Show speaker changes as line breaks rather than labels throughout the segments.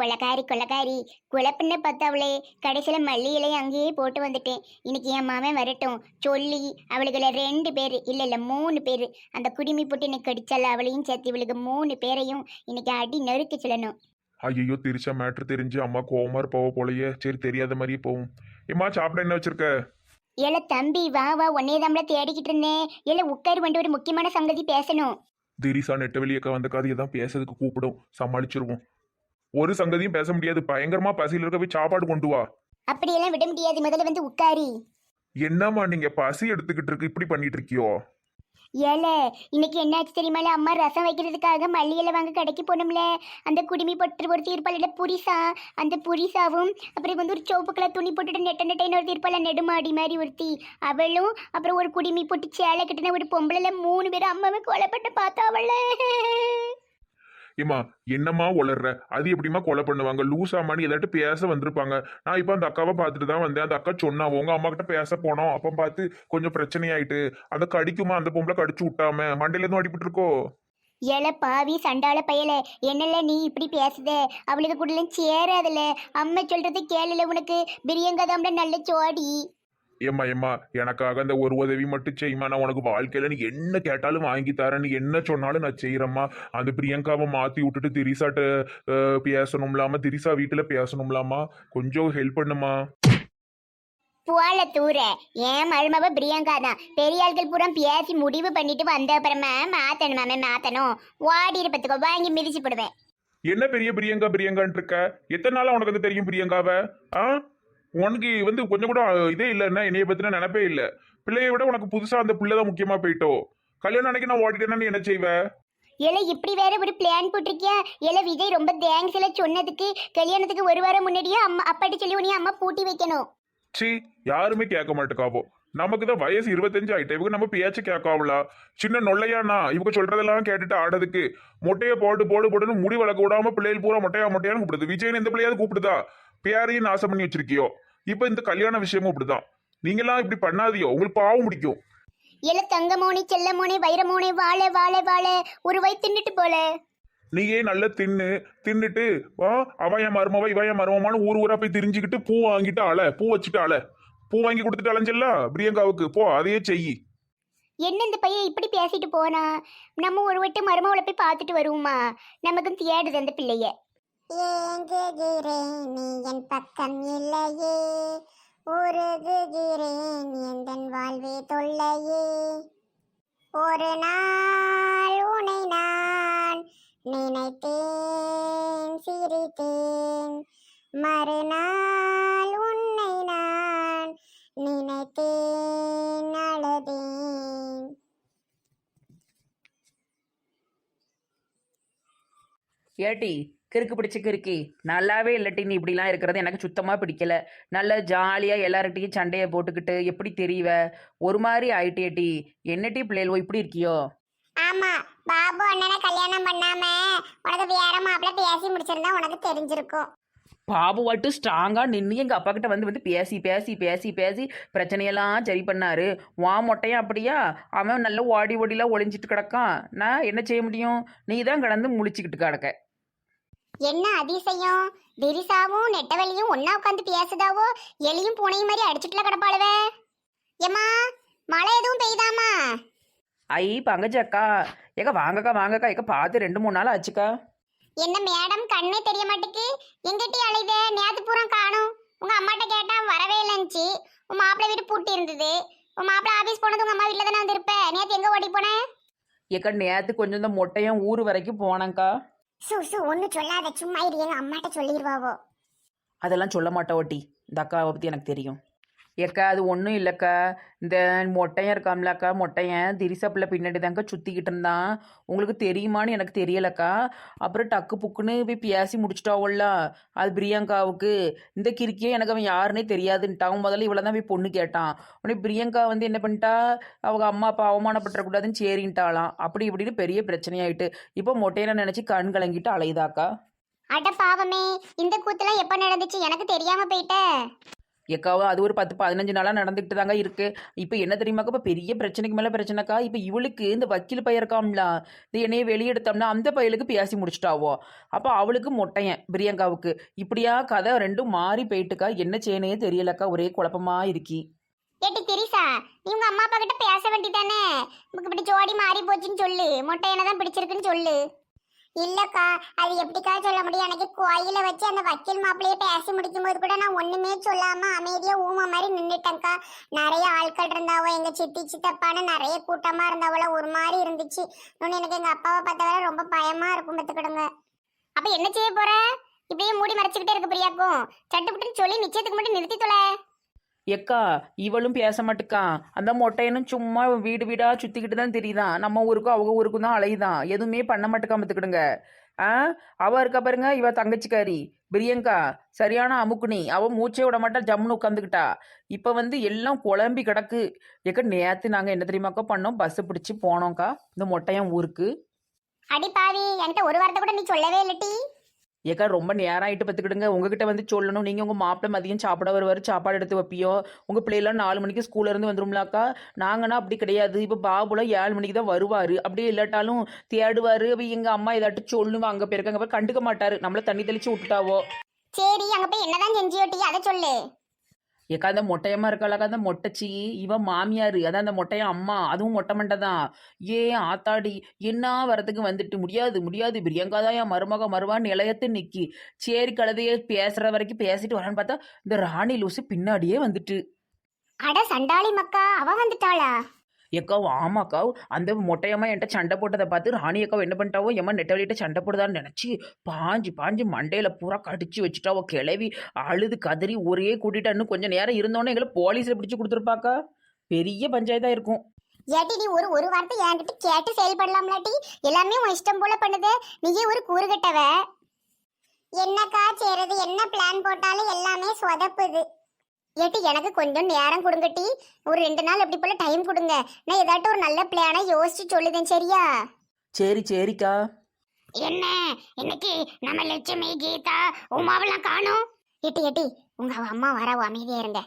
கொள்ளக்காரி கொள்ளக்காரி குழப்புன்னு பார்த்தவளே. கடைசியில மல்லி இலையை அங்கேயே போட்டு வந்துட்டேன். இன்னைக்கு என் மாமன் வரட்டும் சொல்லி அவளுக்குள்ள 2 பேர் இல்ல 3 பேர் அந்த குடிமி போட்டு எனக்கு கடிச்சால அவளையும் சேர்த்து இவளுக்கு 3 பேரையும் இன்னைக்கு அடி நறுக்க சொல்லணும்.
ஐயோ திரிச்சா மேட்ரு தெரிஞ்சு அம்மா கோவமா இருப்பாவோ போலயே. சரி தெரியாத மாதிரியே போவும். ஏம்மா சாப்பிட என்ன வச்சிருக்க?
ஏல தம்பி வா வா உன்னைய தாம்பள தேடிக்கிட்டு இருந்தேன். ஏல உட்காரு வந்து ஒரு முக்கியமான சங்கதி பேசணும்.
திரிசா நெட்டவெளியக்கா வந்த கதையை தான் பேசுறதுக்கு கூப்பிடும், சமாளிச்சிருவோம். ஒரு சங்கதியும் பேச முடியாது. பயங்கரமா பசியில் இருக்க போய் சாப்பாடு கொண்டு வா.
அப்படியெல்லாம் விட முடியாது, முதல்ல வந்து உட்காரி.
என்னம்மா நீங்க பசி எடுத்துக்கிட்டு இருக்கு இப்படி பண்ணிட்டு இருக்கியோ?
ஏல இன்னைக்கு என்னாச்சு தெரியுமால, அம்மா ரசம் வைக்கிறதுக்காக மல்லி இலை வாங்க கடைக்கு போனோம்ல. அந்த குடிமி போட்டு ஒரு தீர்ப்பாள புரிசா, அந்த புரிசாவும் அப்புறம் வந்து ஒரு சோப்பு கலர் துணி போட்டுட்டு நெட்ட நெட்டைன்னு ஒரு தீர்ப்பாள நெடுமாடி மாதிரி ஒருத்தி அவளும் அப்புறம் ஒரு குடிமி போட்டு சேலை கட்டின ஒரு பொம்பளை 3 பேரும் அம்மாவை கொலைப்பட்டு பார்த்தா அவள.
ஏம்மா என்னம்மா உளர்ற? அது எப்படிம்மா கொலை பண்ணுவாங்க? லூசாமான்னு ஏதாட்டு பேச வந்திருப்பாங்க. நான் இப்போ அந்த அக்காவை பார்த்துட்டு தான் வந்தேன். அந்த அக்கா சொன்னா உங்க அம்மா கிட்ட பேச போனோம், அப்போ பார்த்து கொஞ்சம் பிரச்சனையாயிட்டு அதை கடிக்குமா, அந்த பொம்பளை கடிச்சு விட்டாம மண்டையில இருந்து அடிபட்டு இருக்கோ?
ஏல பாவி சண்டால பயல, என்னல நீ இப்படி பேசுத? அவளுக்கு கூட சேராதுல. அம்மா சொல்றது கேளுல, உனக்கு பிரியங்காதாம்ல நல்ல சோடி.
ஏம்மா ஏம்மா எனக்காக அந்த ஒரு உதவி மட்டும் செய்யுமா. நான் உனக்கு வாழ்க்கையில நீ என்ன கேட்டாலும் வாங்கி தரேன், நீ என்ன சொன்னாலும் நான் செய்யறேம்மா. அந்த பிரியங்காவை மாத்தி விட்டுட்டு திரிசாட்ட பேசணும்லாமா, திரிசா வீட்டுல பேசணும்லாமா, கொஞ்சம் ஹெல்ப் பண்ணுமா.
போல தூர ஏன் மருமவ பிரியங்கா தான். பெரிய ஆட்கள் பூரா பேசி முடிவு பண்ணிட்டு வந்த அப்புறமா மாத்தணும். ஓடி இருப்பதுக்கோ வாங்கி மிதிச்சு போடுவேன்.
என்ன பெரிய பிரியங்கா பிரியங்கான் இருக்க? எத்தனை நாளா உனக்கு வந்து தெரியும் பிரியங்காவை? உனக்கு வந்து கொஞ்சம் கூட இதே இல்லைன்னா என்னைய பத்தின நினைப்பே இல்லை. பிள்ளைய விட உனக்கு புதுசா அந்த பிள்ளை தான் முக்கியமா போயிட்டோ. கல்யாணம் அன்னைக்கு நான் ஓடிட்டேன்னா நீ என்ன செய்வ?
ஏல இப்படி வேற ஒரு பிளான் போட்டிருக்கியா? ஏல விஜய் ரொம்ப தேங்க்ஸ் எல்லாம் சொன்னதுக்கு கல்யாணத்துக்கு 1 வாரம் முன்னாடியே அம்மா அப்பாட்டி சொல்லி உனிய அம்மா பூட்டி வைக்கணும்.
சி யாருமே கேட்க மாட்டேக்காவோ. நமக்கு தான் வயசு 25 ஆயிட்டே. இவங்க நம்ம பேச்ச கேட்காவளா? சின்ன நொல்லையானா இவங்க சொல்றதெல்லாம் கேட்டுட்டு ஆடுறதுக்கு மொட்டையை போடுன்னு முடி வளர்க்க விடாம பிள்ளைகள் பூரா மொட்டையான்னு கூப்பிடுது. விஜய்னு எந்த பிள்ளையாவது கூப்பிடுதா? பேரையும் நாசம் பண்ணி வச்சிருக்கியோ. இப்ப இந்த கல்யாண விஷயமும் அப்படிதான். நீங்கெல்லாம் இப்படி பண்ணாதியோ, உங்களுக்கு பாவம் பிடிக்கும்.
ஏல தங்கமோனி செல்லமோனி வைரமோனி வாழ வாழ வாழ ஒரு வயிறு தின்னுட்டு போல.
நீயே நல்லா தின்னுட்டு வா. அவன் என் மருமவா இவன் என் மருமமானு ஊரா போய் திரிஞ்சுக்கிட்டு பூ வாங்கிட்டு பூ வச்சுட்டு பூ வாங்கி கொடுத்துட்டு அலைஞ்சல்ல பிரியங்காவுக்கு போ, அதையே செய்.
என்ன இந்த பையன் இப்படி பேசிட்டு போனா? நம்ம ஒரு வட்டு மருமவளை போய் பார்த்துட்டு வருவோமா? நமக்கும் தேடுது அந்த பிள்ளைய. ஏங்குகிறேன் நீ என் பக்கம் இல்லையே, உருகுகிறேன் எந்தன் வாழ்வே தொல்லையே, ஒரு நாள் உன்னை நான் நினைத்தேன் சிரித்தேன், மறுநாள் உன்னை நான் நினைத்தேன் அழுதேன்.
ஏட்டி கிறுக்கு பிடிச்ச கிறுக்கி நல்லாவே இல்லட்டி. நீ இப்படிலாம் இருக்கிறது எனக்கு சுத்தமாக பிடிக்கல. நல்லா ஜாலியாக எல்லார்கிட்டையும் சண்டையை போட்டுக்கிட்டு எப்படி தெரியவ ஒரு மாதிரி ஆயிட்டேட்டி. என்னட்டி பிள்ளைகளோ இப்படி இருக்கியோ?
ஆமா, பாபு அண்ணனை கல்யாணம் பண்ணாம உனக்கு வேற மாப்பிள்ள பேசி முடிச்சிருந்தா உனக்கு தெரிஞ்சிருக்கும்.
பாபு வாட்டு ஸ்ட்ராங்காக நின்று எங்கள் அப்பா கிட்ட வந்து பேசி பேசி பேசி பேசி பிரச்சனையெல்லாம் சரி பண்ணாரு. வா மொட்டையா அப்படியா? அவன் நல்ல ஓடிலாம் ஒளிஞ்சிட்டு கிடக்கான். நான் என்ன செய்ய முடியும்? நீ தான் கடந்து முழிச்சுக்கிட்டு கிடக்க.
என்ன அதிசயம், திரிசாவும் நெட்டவெளியும் ஒன்னா உட்காந்து பேசுதாவோ? எலியும் பூனையும் மாதிரி அடிச்சுட்டுல கிடப்பாளுவே. ஏமா மழை எதுவும் பெய்தாமா?
ஐ பங்கஜக்கா ஏக்கா வாங்கக்கா ஏக்கா பார்த்து 2-3 நாள் ஆச்சுக்கா.
என்ன மேடம் கண்ணே தெரிய மாட்டேக்கு? எங்கிட்ட அழைத நேத்து பூரா காணும். உங்க அம்மாட்ட கேட்டா வரவே இல்லைச்சு. உன் மாப்பிள்ளை வீடு பூட்டி இருந்தது. உன் மாப்பிள்ளை ஆபீஸ் போனது உங்க அம்மா வீட்டுல தானே வந்திருப்ப. நேத்து எங்க ஓடி போன?
ஏக்கா நேற்று கொஞ்சம் இந்த மொட்டையன் ஊர் வரைக்கும் போனேங்க்கா.
ஒன்னு சொல்லாத, சும்மா இரு, எங்க அம்மாட்ட சொல்லிடுவாவோ.
அதெல்லாம் சொல்ல மாட்டா ஓட்டி. இந்த அக்காவை பற்றி எனக்கு தெரியும். ஏக்கா அது ஒன்றும் இல்லைக்கா. இந்த மொட்டையன் இருக்காம்லக்கா, மொட்டையன் திரிசா பிள்ளை பின்னாடி தாங்க சுற்றிக்கிட்டு இருந்தான். உங்களுக்கு தெரியுமான்னு எனக்கு தெரியலக்கா. அப்புறம் டக்கு புக்குன்னு போய் பேசி முடிச்சிட்டாவோல்ல அது பிரியங்காவுக்கு. இந்த கிறுக்கியே எனக்கு அவன் யாருன்னே தெரியாதுன்ட்டான். முதல்ல இவ்வளோ தான் போய் பொண்ணு கேட்டான். உடனே பிரியங்கா வந்து என்ன பண்ணிட்டா, அவங்க அம்மா அப்பா அவமானப்பட்டுறக்கூடாதுன்னு சேரின்ட்டாலாம். அப்படி இப்படின்னு பெரிய பிரச்சனையாயிட்டு இப்போ மொட்டையனை நினச்சி கண் கலங்கிட்டு அலையுதாக்கா.
அட பாவமே, இந்த கூத்துலாம் எப்ப நடந்துச்சு? எனக்கு தெரியாம போயிட்ட.
எக்காவோ அது ஒரு 10-15 நாளாக நடந்துக்கிட்டு தாங்க இருக்கு. இப்போ என்ன தெரியுமாக்கா, இப்போ பெரிய பிரச்சனைக்கு மேலே பிரச்சனைக்கா. இப்போ இவளுக்கு இந்த வக்கீல் பையன் இருக்காம்ல, இந்த என்னைய வெளியெடுத்தோம்னா அந்த பையலுக்கு பேசி முடிச்சிட்டாவோ. அப்போ அவளுக்கு மொட்டையன் பிரியங்காவுக்கு. இப்படியா கதை ரெண்டும் மாறி போயிட்டுக்கா. என்ன செய்யனே தெரியலக்கா, ஒரே குழப்பமா இருக்கி.
ஏட்டி திரிசா, நீ உங்க அம்மா அப்பா கிட்ட பேச வேண்டியதானே? உங்களுக்கு இப்படி ஜோடி மாறி போச்சுன்னு சொல்லு, மொட்டையனை தான் பிடிச்சிருக்குன்னு சொல்லு. இல்லக்கா, அது எப்படிக்கா சொல்ல முடியும்? எனக்கு கோயில வச்சு அந்த வக்கீல் மாப்பிள்ளைய பேசி முடிக்கும் போது கூட நான் ஒண்ணுமே சொல்லாம அமைதியா ஊமை மாதிரி நின்னுட்டேன்க்கா. நிறைய ஆட்கள் இருந்தாவோ, எங்க சித்தி சித்தப்பான்னு நிறைய கூட்டமா இருந்தாவோ, ஒரு மாதிரி இருந்துச்சு. இன்னொன்னு எனக்கு எங்க அப்பாவை பார்த்தவரை ரொம்ப பயமா இருக்கும், பார்த்துக்கிடுங்க. அப்ப என்ன செய்ய போற? இப்படியே மூடி மறைச்சுக்கிட்டே இருக்க பிரியாக்கும். சட்டுப்புட்டுன்னு சொல்லி நிச்சயத்துக்கு மட்டும் நிறுத்தி தொலை.
எக்கா இவளும் பேச மாட்டுக்கான். அந்த மொட்டையனும் சும்மா வீடு வீடா சுத்திக்கிட்டு தான் தெரியுதான். நம்ம ஊருக்கும் அவங்க ஊருக்கும் தான் அலையுதான். எதுவுமே பண்ண மாட்டுக்காம பார்த்துக்கிடுங்க. ஆ, அவ இருக்கா பாருங்க, இவ தங்கச்சிக்காரி பிரியங்கா, சரியான அமுக்குனி. அவ மூச்சே விட மாட்டா, ஜம்முன்னு உட்காந்துக்கிட்டா. இப்ப வந்து எல்லாம் குழம்பி கிடக்கு. ஏக்கா நேத்து நாங்க என்ன தெரியுமாக்கா பண்ணோம்? பஸ் பிடிச்சு போனோம்க்கா இந்த மொட்டையன் ஊருக்கு.
அடி பாவி, என்கிட்ட ஒரு வார்த்தை கூட நீ சொல்லவே இல்லட்டி.
ஏக்கா ரொம்ப நேரம் ஆயிட்டு பார்த்துக்கிடுங்க. உங்ககிட்ட வந்து சொல்லணும். நீங்கள் உங்கள் மாப்பிள்ளை மதியம் சாப்பிட வருவார், சாப்பாடு எடுத்து வைப்பியோ. உங்கள் பிள்ளைலாம் 4 மணிக்கு ஸ்கூல்ல இருந்து வந்துரும்லாக்கா. நாங்கன்னா அப்படி கிடையாது. இப்போ பாபுலாம் 7 மணிக்கு தான் வருவார். அப்படியே இல்லாட்டாலும் தேடுவார். அப்போ எங்கள் அம்மா ஏதாட்டும் சொல்லுவா, அங்கே போயிருக்காங்க போய் கண்டுக்க மாட்டார். நம்மள தண்ணி தெளிச்சு விட்டுட்டாவோ.
சரி, அங்க போய் என்னதான் செஞ்சியோட்டி அதை சொல்லு.
ஏக்கா அந்த மொட்டையம்மா இருக்காளாக்கா, அந்த மொட்டைச்சி இவன் மாமியார். அதான் அந்த மொட்டையன் அம்மா, அதுவும் மொட்டை மண்டை தான். ஆத்தாடி என்ன வரதுக்கு வந்துட்டு முடியாது முடியாது. பிரியங்கா தான் என் மருவான்னு நிலையத்து நிக்கி. சரி கழுதையே பேசுற வரைக்கும் பேசிட்டு வரேன்னு பார்த்தா இந்த ராணி லூசு பின்னாடியே வந்துட்டு.
அட சண்டாளி மக்கா, அவ வந்துட்டாளா?
ஏக்கா ஆமாக்கா, அந்த மொட்டையம்மா என்கிட்ட சண்டை போட்டதை பார்த்து ராணி அக்காவை என்ன பண்ணிட்டாவோ, எம்மா நெட்டவழிகிட்ட சண்டை போடுதான்னு நினச்சி பாஞ்சு பாஞ்சு மண்டையில் பூரா கடிச்சு வச்சுட்டாவோ. கிளவி அழுது கதறி ஒரே கூட்டிட்டான்னு கொஞ்சம் நேரம் இருந்தோன்னே எங்களை போலீஸில் பிடிச்சி கொடுத்துருப்பாக்கா. பெரிய பஞ்சாயத்தாக இருக்கும்.
ஏட்டி நீ ஒரு வார்த்தை என்கிட்ட கேட்டு செயல்படலாம்லாட்டி? எல்லாமே உன் இஷ்டம் போல பண்ணுது. நீயே ஒரு கூறுகட்டவ. என்னக்கா செய்யறது? என்ன பிளான் போட்டாலும் எல்லாமே சொதப்புது. ஏட்டி எனக்கு கொஞ்சம் நேரம் கொடுங்கட்டி. ஒரு 2 நாள் எப்படி போல டைம் கொடுங்க. நான் ஏதாட்டும் ஒரு நல்ல பிளானை யோசிச்சு சொல்லுதேன், சரியா?
சரி சரிக்கா.
என்ன இன்னைக்கு நம்ம லட்சுமி கீதா உமாவெல்லாம் காணோம். ஏட்டி உங்க அம்மா வர, அமைதியா இருங்க.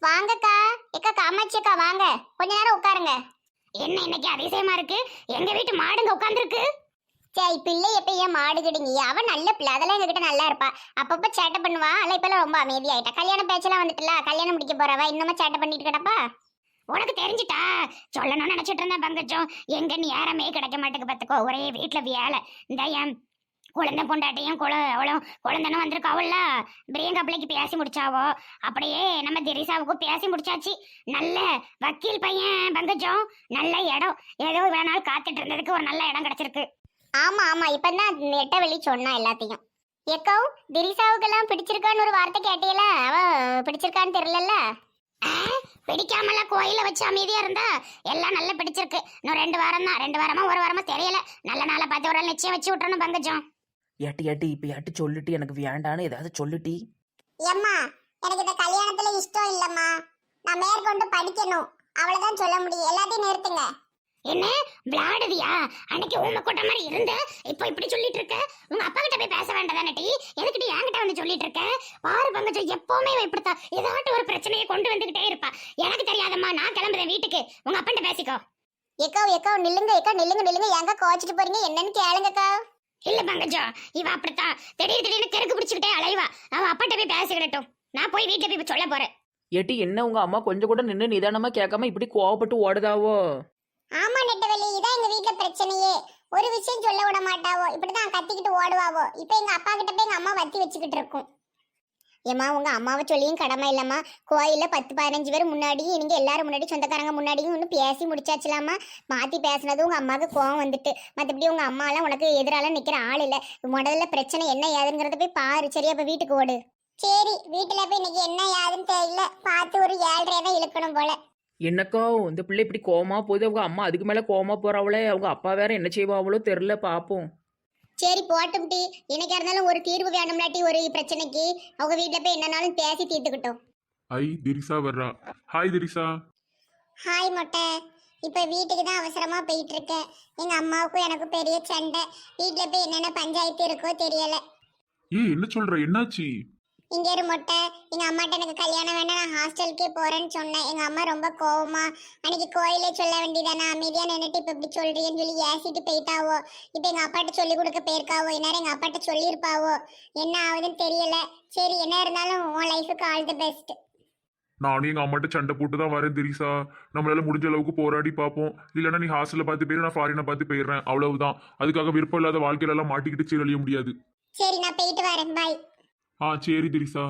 வாங்கக்கா. ஏக்கா காமாட்சி அக்கா வாங்க, கொஞ்ச நேரம் உட்காருங்க. என்ன இன்னைக்கு அதிசயமா இருக்கு? எங்க வீட்டு மாடுங்க உட்காந்துருக்கு. சரி, பிள்ளை எப்ப ஏன் மாடு கிடுங்க? அவ நல்ல பிள்ளை, அதெல்லாம் எங்ககிட்ட நல்லா இருப்பா. அப்பப்ப சேட்டை பண்ணுவா. அல்ல இப்பெல்லாம் ரொம்ப அமைதியாயிட்டா. கல்யாண பேச்செல்லாம் வந்துட்டுல, கல்யாணம் முடிக்க போறவ இன்னுமா சேட்டை பண்ணிட்டு கிடப்பா. உனக்கு தெரிஞ்சுட்டா? சொல்லணும்னு நினைச்சிட்டு இருந்தேன் பங்கஜம். எங்க நேரமே கிடைக்க மாட்டேங்க பார்த்துக்கோ. ஒரே வீட்டுல வேலை. இந்த என் குழந்தை பொண்டாட்டியும் அவளும் குழந்தைன்னு வந்திருக்காவல்ல. பிரியங்கா பிள்ளைக்கு பேசி முடிச்சாவோ. அப்படியே நம்ம திரிசாவுக்கும் பேசி முடிச்சாச்சு. நல்ல வக்கீல் பையன் பங்கஜம். நல்ல இடம். ஏதோ வேணாலும் காத்துட்டு இருந்ததுக்கு ஒரு நல்ல இடம் கிடைச்சிருக்கு. ஆமா ஆமா, இப்பதான் நெட்ட வெளி சொன்னா எல்லாத்தையும். எக்கோ திரிசாவுக்கெல்லாம் பிடிச்சிருக்கான்னு ஒரு வார்த்தை கேட்டீல? அவ பிடிச்சிருக்கான்னு தெரியல. பிடிக்காமல கோயில வச்சு அமைதியா இருந்தா எல்லாம் நல்லா பிடிச்சிருக்கு. இன்னும் 2 வாரம் தான். 2 வாரமா 1 வாரமா தெரியல. நல்ல நாளை பார்த்து ஒரு நிச்சயம் வச்சு விட்டுறணும் பங்கஜம்.
ஏட்டி இப்போ ஏட்டி சொல்லிட்டு எனக்கு வேண்டான்னு ஏதாவது சொல்லிட்டி.
ஏம்மா, எனக்கு இந்த கல்யாணத்துல இஷ்டம் இல்லம்மா. நான் மேற்கொண்டு படிக்கணும், அவ்வளவுதான் சொல்ல முடியும். எல்லாத்தையும் நிறுத்துங்க. என்ன விளையாடுவியா? அன்னைக்கு ஊமை கொட்ட மாதிரி இருந்த, இப்போ இப்படி சொல்லிட்டு இருக்க. உங்க அப்பா கிட்ட போய் பேச வேண்டாதானே? எதுக்கிட்ட என்கிட்ட வந்து சொல்லிட்டு இருக்க? பாரு பங்கஜம், எப்பவுமே இப்படித்தா ஏதாட்டும் ஒரு பிரச்சனையை கொண்டு வந்துகிட்டே இருப்பா. எனக்கு தெரியாதம்மா, நான் கிளம்புறேன் வீட்டுக்கு. உங்க அப்பன்ட்ட பேசிக்கோ. ஏக்கா நில்லுங்க. நில்லுங்க. எங்க கோச்சிட்டு போறீங்க? என்னன்னு கேளுங்கக்கா. இல்ல பங்கஜம், இவ அப்படித்தான் திடீர்னு தெருக்கு பிடிச்சுக்கிட்டே அலைவா. அவன் அப்பாட்ட போய் பேசிக்கிடட்டும். நான் போய் வீட்டுல போய் சொல்ல போறேன்.
ஏட்டி என்ன உங்க அம்மா கொஞ்சம் கூட நின்று நிதானமா கேட்காம இப்படி கோவப்பட்டு ஓடுதாவோ?
ஆமா நெட்டவள்ளி, இதான் எங்க வீட்டுல பிரச்சனையே. ஒரு விஷயம் சொல்ல விட மாட்டாவோ. இப்படிதான் கத்திக்கிட்டு ஓடுவாவோ. இப்ப எங்க அப்பா கிட்ட போய் எங்க அம்மா வத்தி வச்சுக்கிட்டு இருக்கும். ஏமா, உங்க அம்மாவை சொல்லியும் கடமை இல்லம்மா. கோயில்ல 10-15 பேர் முன்னாடி, நீங்க எல்லாரும் முன்னாடி, சொந்தக்காரங்க முன்னாடியும் ஒன்று பேசி முடிச்சாச்சுலாமா. மாத்தி பேசினது உங்க அம்மாவுக்கு கோவம் வந்துட்டு. மற்றபடி உங்க அம்மா எல்லாம் உனக்கு எதிரால நிக்கிற ஆள் இல்ல. முதல்ல பிரச்சனை என்ன ஏதுங்கிறத போய் பாரு, சரியா? இப்ப வீட்டுக்கு ஓடு. சரி, வீட்டுல போய் இன்னைக்கு என்ன ஏதுன்னு தெரியல. பார்த்து ஒரு 7:30 தான் இழுக்கணும் போல.
என்னக்கா இந்த பிள்ளை இப்படி கோவமா போகுது? அவங்க அம்மா அதுக்கு மேல கோவமா போறாவளே. அவங்க அப்பா வேற என்ன செய்வாங்களோ தெரியல, பாப்போம்.
சரி போட்டும் டி. என்னைக்கா இருந்தாலும் ஒரு தீர்வு வேணும்லாட்டி ஒரு பிரச்சனைக்கு. அவங்க வீட்டுல போய் என்னன்னாலும் பேசி தீர்த்துக்கிட்டோம்.
திரிசா வர்றா. ஹாய் திரிசா.
ஹாய் மொட்டை. இப்ப வீட்டுக்கு தான் அவசரமா போயிட்டு இருக்கேன். எங்க அம்மாவுக்கும் எனக்கு பெரிய சண்டை. வீட்டுல போய் என்னென்ன பஞ்சாயத்து இருக்கோ தெரியல.
என்ன சொல்ற? என்னாச்சு?
இங்க இரு மொட்டை. எங்க அம்மாட்ட எனக்கு கல்யாணம் வேண்டாம், நான் ஹாஸ்டலுக்கே போறேன்னு சொன்னேன். எங்க அம்மா ரொம்ப கோவமா அன்னைக்கு கோயிலே சொல்ல வேண்டியதானே, அமைதியா நின்னுட்டு இப்ப இப்படி சொல்றீன்னு சொல்லி ஏசிட்டு போயிட்டாவோ. இப்ப எங்க அப்பாட்ட சொல்லி கொடுக்க போயிருக்காவோ. இந்நேரம் எங்க அப்பாட்ட சொல்லியிருப்பாவோ. என்ன ஆகுதுன்னு தெரியல. சரி, என்ன இருந்தாலும் உன் லைஃபுக்கு ஆல் தி பெஸ்ட்.
நானும் எங்க அம்மாட்ட சண்டை போட்டு தான் வரேன் திரிசா. நம்மளால முடிஞ்ச அளவுக்கு போராடி பார்ப்போம். இல்லைன்னா நீ ஹாஸ்டல்ல பார்த்து போயிரு, நான் ஃபாரினை பார்த்து போயிடுறேன், அவ்வளவுதான். அதுக்காக விருப்பம் இல்லாத வாழ்க்கையில எல்லாம் மாட்டிக்கிட்டு சீரழிய முடியாது.
சரி, நான் போயிட்டு வரேன். பாய்.
சரி திரிசா.